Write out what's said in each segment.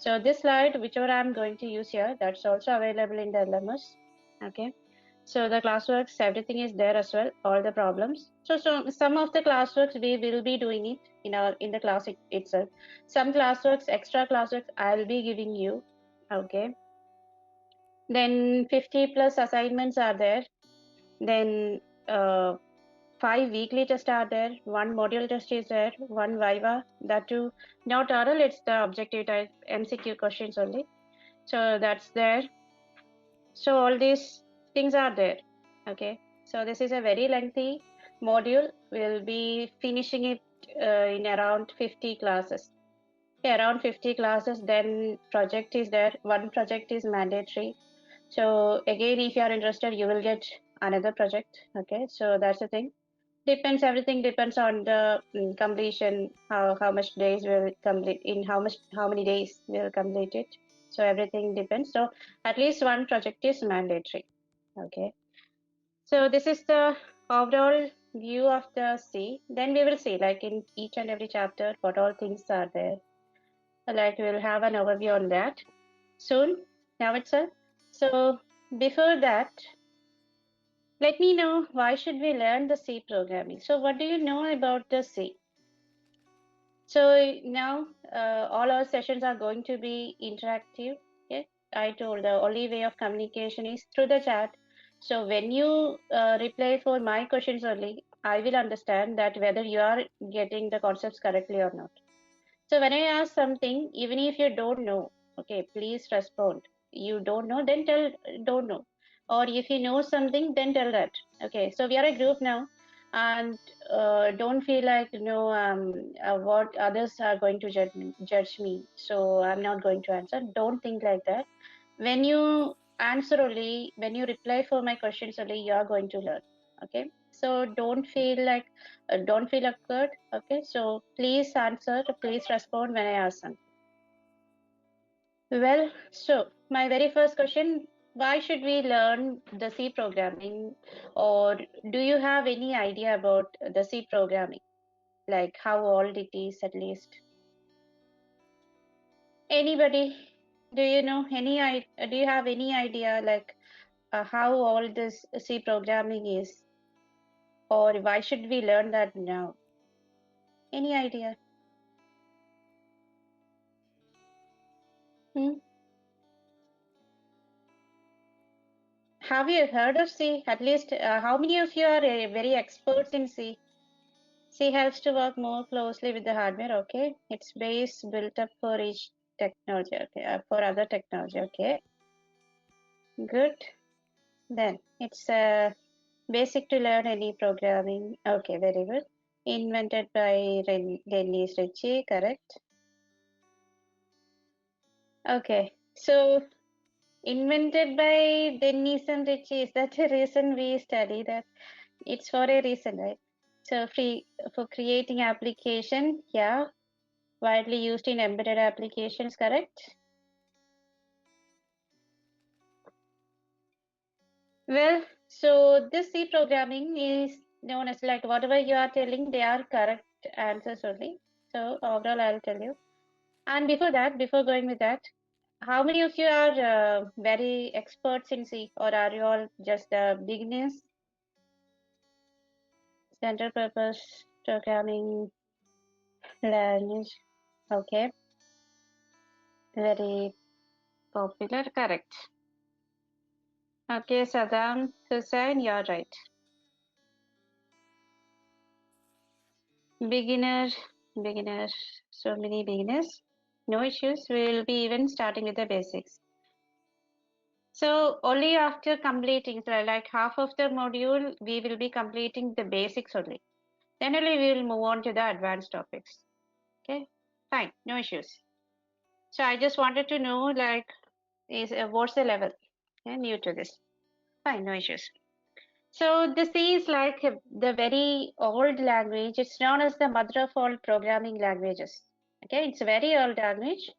So this slide, whichever I'm going to use here, that's also available in the LMS. Okay. So the classworks, everything is there as well, all the problems. So some of the classworks we will be doing it in the class itself. Some classworks, extra classworks, I'll be giving you. Okay. Then 50 plus assignments are there. Then 5 weekly tests are there. 1 module test is there. 1 Viva. That too, not oral. It's the objective type MCQ questions only. So that's there. So all these things are there. Okay. So this is a very lengthy module. We'll be finishing it in around 50 classes. Yeah, around 50 classes. Then project is there. 1 project is mandatory. So again, if you are interested, you will get another project. Okay. So that's the thing. Depends, everything depends on the completion, how much days will complete, in how many days we'll complete it. So everything depends. So at least 1 project is mandatory. Okay. So this is the overall view of the C. Then we will see, like, in each and every chapter, what all things are there. Like, we'll have an overview on that soon, now itself. So before that, let me know, why should we learn the C programming? So what do you know about the C? So now all our sessions are going to be interactive. Okay, I told the only way of communication is through the chat. So when you reply for my questions only, I will understand that whether you are getting the concepts correctly or not. So when I ask something, even if you don't know, okay, please respond. You don't know, then tell don't know. Or if you know something, then tell that. Okay, so we are a group now, and don't feel like what others are going to judge me. So I'm not going to answer. Don't think like that. When you answer only, when you reply for my questions only, you are going to learn. Okay, so don't feel awkward. Okay, so please answer, please respond when I ask something. Well, so my very first question, why should we learn the C programming, or do you have any idea about the C programming, like how old it is at least? Anybody, do you know do you have any idea, like how old this C programming is, or why should we learn that now? Any idea? Hmm? Have you heard of C? At least, how many of you are very experts in C? C helps to work more closely with the hardware. Okay, it's base built up for each technology. Okay, for other technology. Okay, good. Then it's basic to learn any programming. Okay, very good. Invented by Dennis Ritchie. Correct. Okay, so invented by Dennis and Ritchie. Is that the reason we study that? It's for a reason, right? So free for creating application, yeah, widely used in embedded applications, correct? Well, so this C programming is known as, like, whatever you are telling, they are correct answers only. So overall, I'll tell you. And before that, before going with that, how many of you are very experts in C, or are you all just beginners? General purpose programming language. Okay, very popular, correct. Okay, Saddam Hussein, you're right. Beginner, beginner, so many beginners. No issues. We'll be even starting with the basics. So only after completing, so like half of the module, we will be completing the basics only. Then only we will move on to the advanced topics. Okay, fine, no issues. So I just wanted to know, like, what's the level? Okay, new to this. Fine, no issues. So the C is like the very old language. It's known as the mother of all programming languages. Okay, it's a very old language,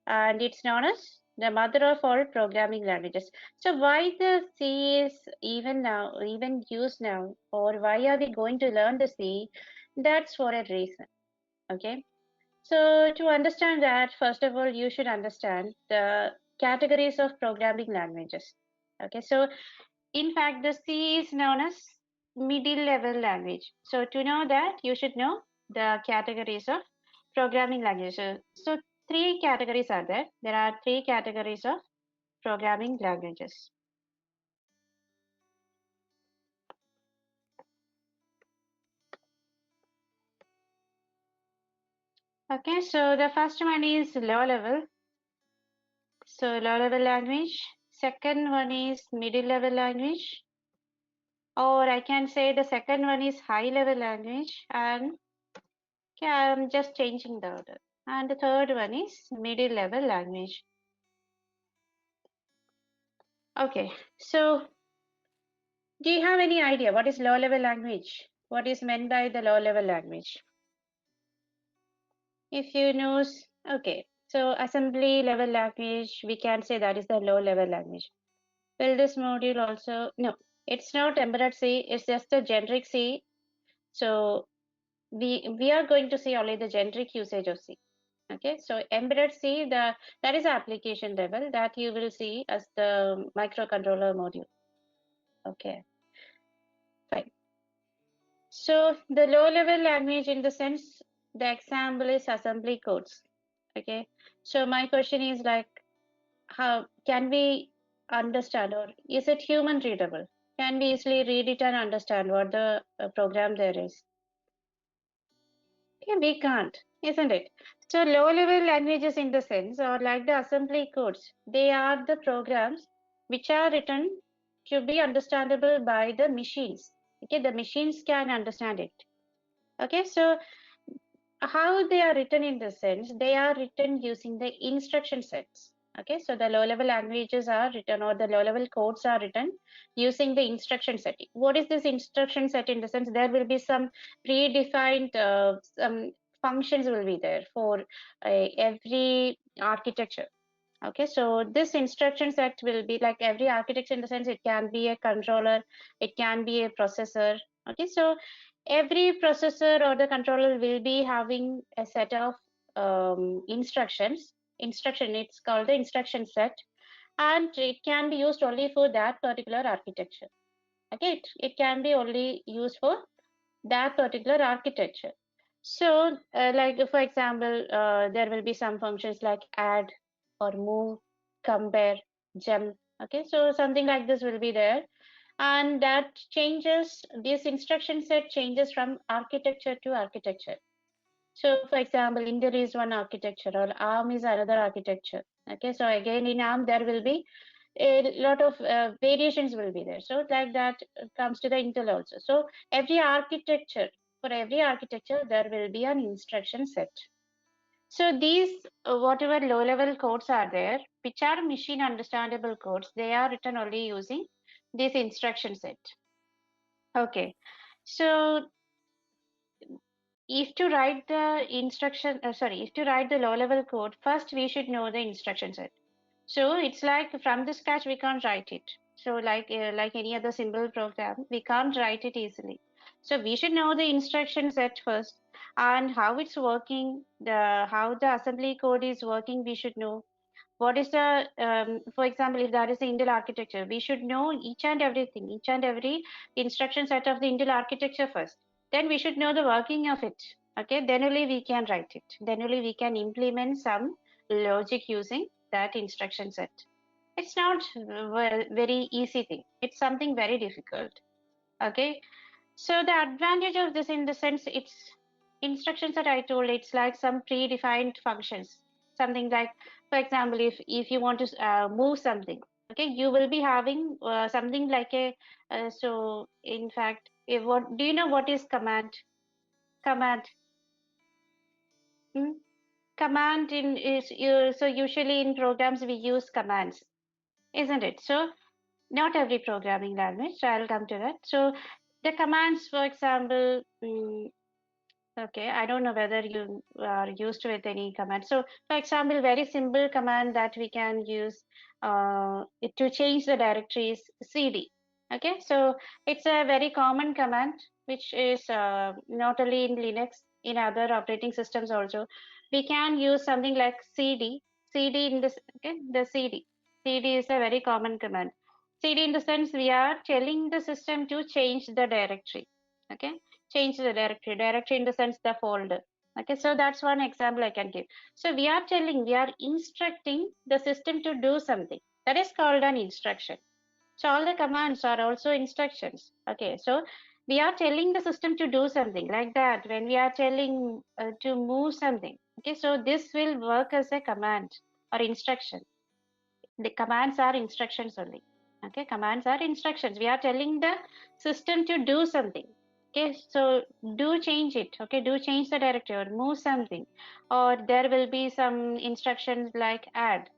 and it's known as the mother of all programming languages. So why the C is even now, even used now, or why are we going to learn the C? That's for a reason. Okay. So to understand that, first of all, you should understand the categories of programming languages. Okay, so in fact, the C is known as middle level language. So to know that, you should know the categories of programming languages. So three categories are there. There are three categories of programming languages. Okay, so the first one is low level. So low level language. Second one is middle level language. Or I can say the second one is high level language, and okay, I'm just changing the order. And the third one is middle level language. Okay, so do you have any idea what is low level language? What is meant by the low level language? If you know, okay, so assembly level language, we can say that is the low level language. Will this module also? No, it's not embedded C, it's just a generic C. So we are going to see only the generic usage of C. Okay, so embedded C, that is application level that you will see as the microcontroller module. Okay, fine. So the low level language, in the sense, the example is assembly codes. Okay, so my question is like, how can we understand, or is it human readable? Can we easily read it and understand what the program there is? Yeah, we can't, isn't it? So low-level languages, in the sense, or like the assembly codes, they are the programs which are written to be understandable by the machines. Okay, the machines can understand it. Okay, so how they are written, in the sense, they are written using the instruction sets. Okay, so the low-level languages are written, or the low-level codes are written using the instruction set. What is this instruction set? In the sense, there will be some predefined some functions will be there for every architecture. Okay, so this instruction set will be like every architecture, in the sense, it can be a controller, it can be a processor. Okay, so every processor or the controller will be having a set of instructions. Instruction, it's called the instruction set, and it can be used only for that particular architecture. Okay, it can be only used for that particular architecture. So, like for example, there will be some functions like add or move, compare, jump. Okay, so something like this will be there, and that changes. This instruction set changes from architecture to architecture. So, for example, Intel is one architecture, or ARM is another architecture. Okay, so again in ARM there will be a lot of variations will be there. So like that comes to the Intel also. So every architecture, for every architecture, there will be an instruction set. So these whatever low level codes are there, which are machine understandable codes, they are written only using this instruction set. Okay, so if to write the instruction, if to write the low level code, first we should know the instruction set. So it's like from the scratch we can't write it. So like any other simple program, we can't write it easily. So we should know the instruction set first, and how it's working, the how the assembly code is working. We should know what is the for example, if that is the Intel architecture, we should know each and everything, each and every instruction set of the Intel architecture first. Then we should know the working of it. Okay, then only we can write it. Then only we can implement some logic using that instruction set. It's not very easy thing. It's something very difficult. Okay, so the advantage of this, in the sense, it's instructions that I told, it's like some predefined functions. Something like, for example, if you want to move something, okay, you will be having something like a. So in fact, if what do you know what is command? Command. Hmm? Command in is you. So usually in programs we use commands, isn't it? So not every programming language. So I'll come to that. So the commands, for example. Okay, I don't know whether you are used with any command. So, for example, very simple command that we can use to change the directory is cd. Okay, so it's a very common command which is not only in Linux, in other operating systems also. we can use something like cd. Cd in this, okay, the cd is a very common command. Cd in the sense we are telling the system to change the directory. Okay, change the directory. Directory in the sense the folder. Okay, so that's one example I can give. So we are telling, we are instructing the system to do something. That is called an instruction. So all the commands are also instructions. Okay, so we are telling the system to do something like that. When we are telling to move something, okay, so this will work as a command or instruction. The commands are instructions only. Okay, commands are instructions. We are telling the system to do something. Okay, so do change it. Okay, do change the directory or move something, or there will be some instructions like add.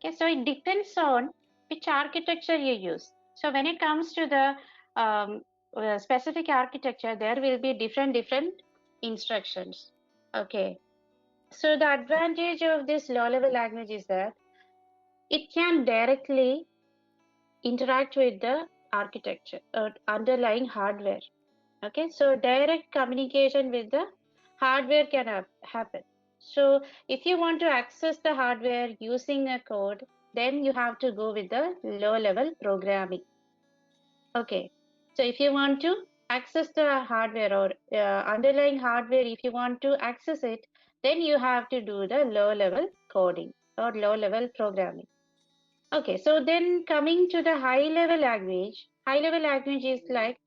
Okay, so it depends on which architecture you use. So when it comes to the specific architecture, there will be different instructions. Okay, so the advantage of this low-level language is that it can directly interact with the architecture or underlying hardware. Okay, so direct communication with the hardware can happen. So if you want to access the hardware using a code, then you have to go with the low level programming. Okay, so if you want to access the hardware or underlying hardware, if you want to access it, then you have to do the low level coding or low level programming. Okay, so then coming to the high level language is like,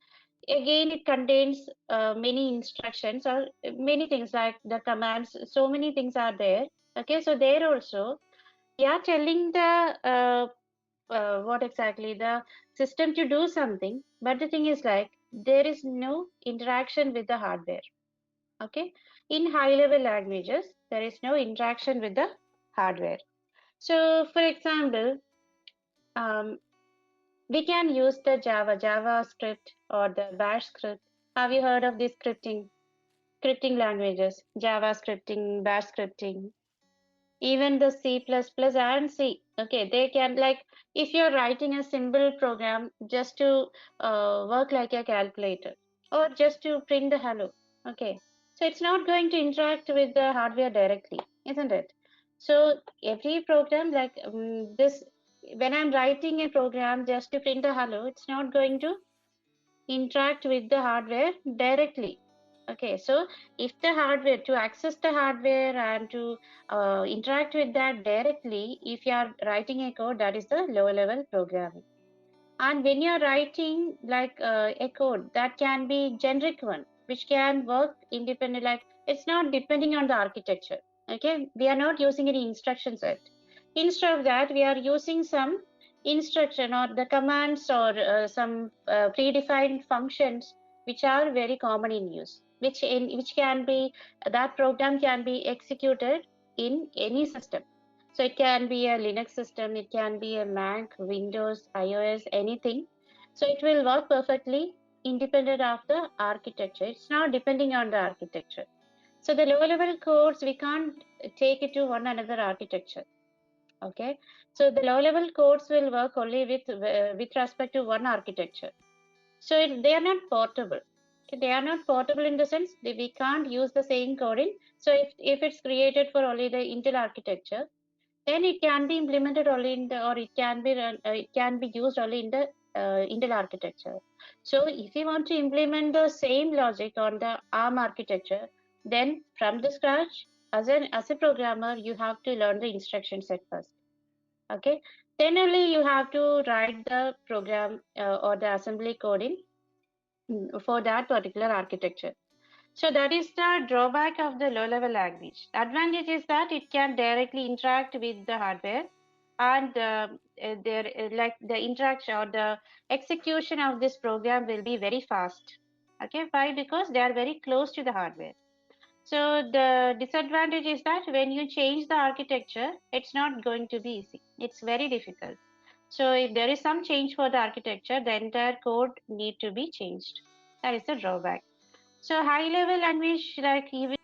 again, it contains many instructions or many things like the commands, so many things are there. Okay, so there also, we are telling the what exactly the system to do something, but the thing is like, there is no interaction with the hardware. Okay, in high level languages, there is no interaction with the hardware. So for example, um, we can use the JavaScript or the Bash script. Have you heard of these scripting languages? Java scripting, Bash scripting, even the C++ and C. Okay, they can, like, if you're writing a simple program just to work like a calculator or just to print the hello. Okay, so it's not going to interact with the hardware directly, isn't it? So every program like this, when I'm writing a program just to print a hello, it's not going to interact with the hardware directly. Okay, so if the hardware, to access the hardware and to interact with that directly, if you are writing a code, that is the low level programming. And when you're writing like a code, that can be generic one, which can work independent, like it's not depending on the architecture. Okay, we are not using any instruction set. Instead of that, we are using some instruction or the commands or some predefined functions which are very common in use, which can be, that program can be executed in any system. So it can be a Linux system, it can be a Mac, Windows, iOS, anything. So it will work perfectly independent of the architecture. It's not depending on the architecture. So the low level codes, we can't take it to one another architecture. Okay. So the low level codes will work only with respect to one architecture. So they are not portable. Okay, they are not portable in the sense that we can't use the same coding. So if it's created for only the Intel architecture, then it can be implemented only in the, or it can be used only in the Intel architecture. So if you want to implement the same logic on the ARM architecture, then from the scratch, as a programmer, you have to learn the instruction set first. Okay, then only you have to write the program or the assembly coding for that particular architecture. So that is the drawback of the low-level language. The advantage is that it can directly interact with the hardware, and like the interaction or the execution of this program will be very fast. Okay, why? Because they are very close to the hardware. So the disadvantage is that when you change the architecture, it's not going to be easy. It's very difficult. So if there is some change for the architecture, the entire code need to be changed. That is the drawback. So high level language, like even